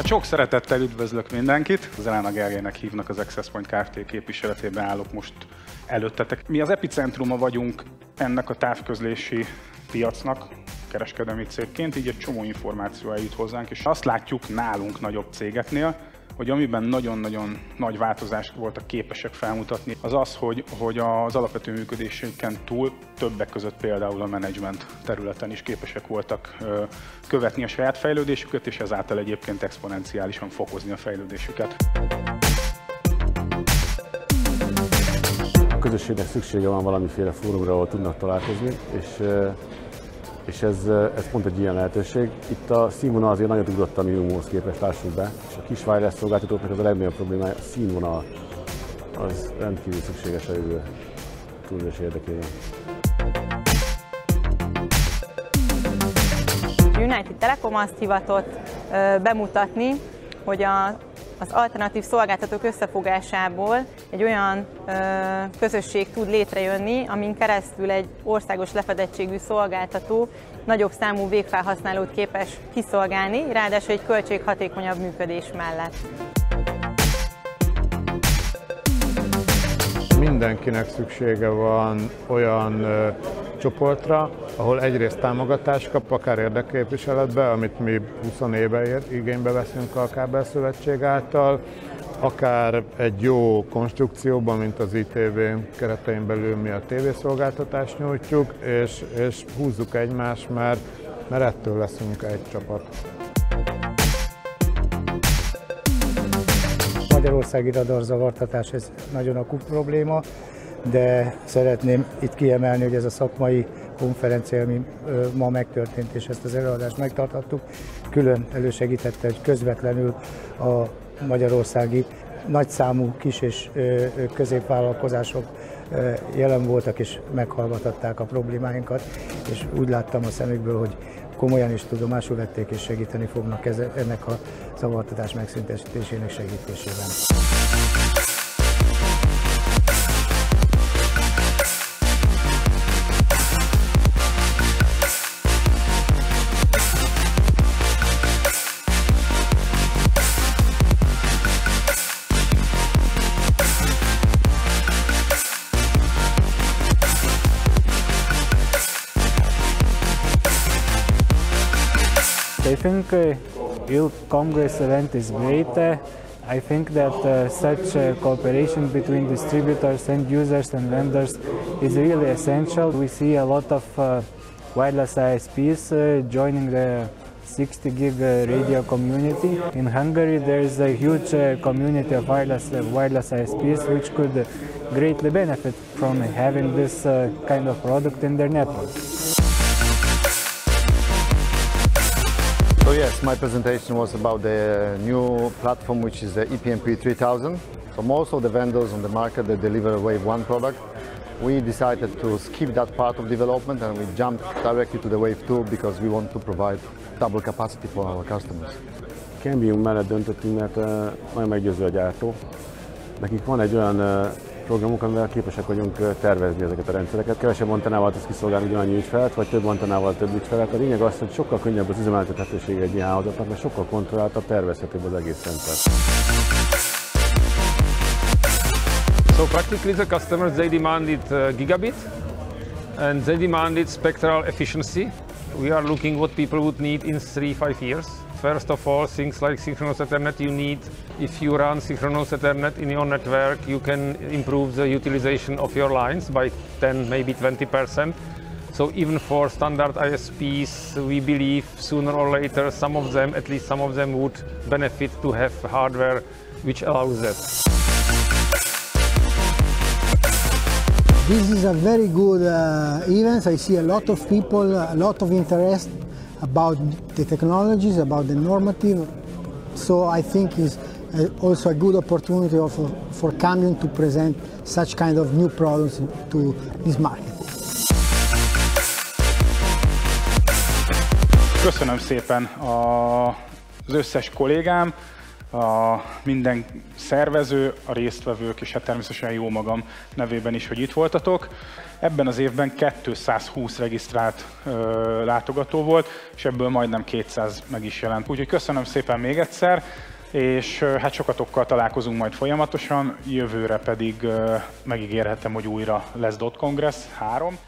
Sok szeretettel üdvözlök mindenkit. Zelena Gergelynek hívnak, az AccessPoint Kft. Képviseletében állok most előttetek. Mi az epicentruma vagyunk ennek a távközlési piacnak, kereskedelmi cégként, így egy csomó információ eljut hozzánk, és azt látjuk nálunk nagyobb cégeknél, hogy amiben nagyon-nagyon nagy változást voltak képesek felmutatni, az az, hogy az alapvető működésüken túl többek között például a menedzsment területen is képesek voltak követni a saját fejlődésüket, és ezáltal egyébként exponenciálisan fokozni a fejlődésüket. A közösségnek szüksége van valamiféle fórumra, ahol tudnak találkozni, és ez pont egy ilyen lehetőség. Itt a színvonal azért nagyon ugrott a minimumhoz képest, lássuk be, és a kis wireless szolgáltatóknak az a legnagyobb problémája, a színvonal az rendkívül szükséges a jövő túlélés érdekében. United Telecom azt hivatott bemutatni, hogy az alternatív szolgáltatók összefogásából egy olyan közösség tud létrejönni, amin keresztül egy országos lefedettségű szolgáltató nagyobb számú végfelhasználót képes kiszolgálni, ráadásul egy költséghatékonyabb működés mellett. Mindenkinek szüksége van olyan csoportra, ahol egyrészt támogatást kap, akár érdekképviseletbe, amit mi 20 éve igénybe veszünk a Kábelszövetség által, akár egy jó konstrukcióban, mint az ITV keretein belül mi a tévészolgáltatást nyújtjuk, és húzzuk egymást, mert ettől leszünk egy csapat. Magyarországi radarzavartatás, ez nagyon akut probléma, de szeretném itt kiemelni, hogy ez a szakmai konferencia, ami ma megtörtént, és ezt az előadást megtarthattuk, külön elősegítette, hogy közvetlenül a magyarországi nagyszámú kis és középvállalkozások jelen voltak, és meghallgatták a problémáinkat, és úgy láttam a szemükből, hogy komolyan és tudomásul vették, és segíteni fognak ennek a zavartatás megszüntetésének segítésében. I think II.COMgress event is great. I think that such cooperation between distributors and users and vendors is really essential. We see a lot of wireless ISPs joining the 60 gig radio community. In Hungary there is a huge community of wireless ISPs which could greatly benefit from having this kind of product in their network. So yes, my presentation was about the new platform, which is the EPMP 3000. So most of the vendors on the market, they deliver a Wave 1 product. We decided to skip that part of development and we jumped directly to the Wave 2 because we want to provide double capacity for our customers. Cambium mellett döntöttünk, mert nagyon meggyőző a gyártó. Nekik van egy olyan programunk, amivel képesek vagyunk tervezni ezeket a rendszereket. Kevesebb antenával tudsz kiszolgálni ugyanannyi ügyfelet, vagy több antenával több ügyfelet. A lényeg az, hogy sokkal könnyebb az üzemeltethetősége egy ilyen hálózatnak, mert sokkal kontrolláltabb, tervezhetőbb az egész rendszer. So practically the customers, they demanded gigabit and they demanded spectral efficiency. We are looking what people would need in 3-5 years. First of all, things like synchronous Ethernet you need. If you run synchronous Ethernet in your network, you can improve the utilization of your lines by 10, maybe 20%. So even for standard ISPs, we believe sooner or later some of them, at least some of them, would benefit to have hardware which allows that. This is a very good event. I see a lot of people, a lot of interest about the technologies, about the normative. So I think it's also a good opportunity for Cambium to present such kind of new products to this market. Köszönöm szépen az összes kollégám, a minden szervező, a résztvevők és hát természetesen jó magam nevében is, hogy itt voltatok. Ebben az évben 220 regisztrált látogató volt, és ebből majdnem 200 meg is jelent. Úgyhogy köszönöm szépen még egyszer, és hát sokatokkal találkozunk majd folyamatosan, jövőre pedig megígérhetem, hogy újra lesz II.COMgress 3.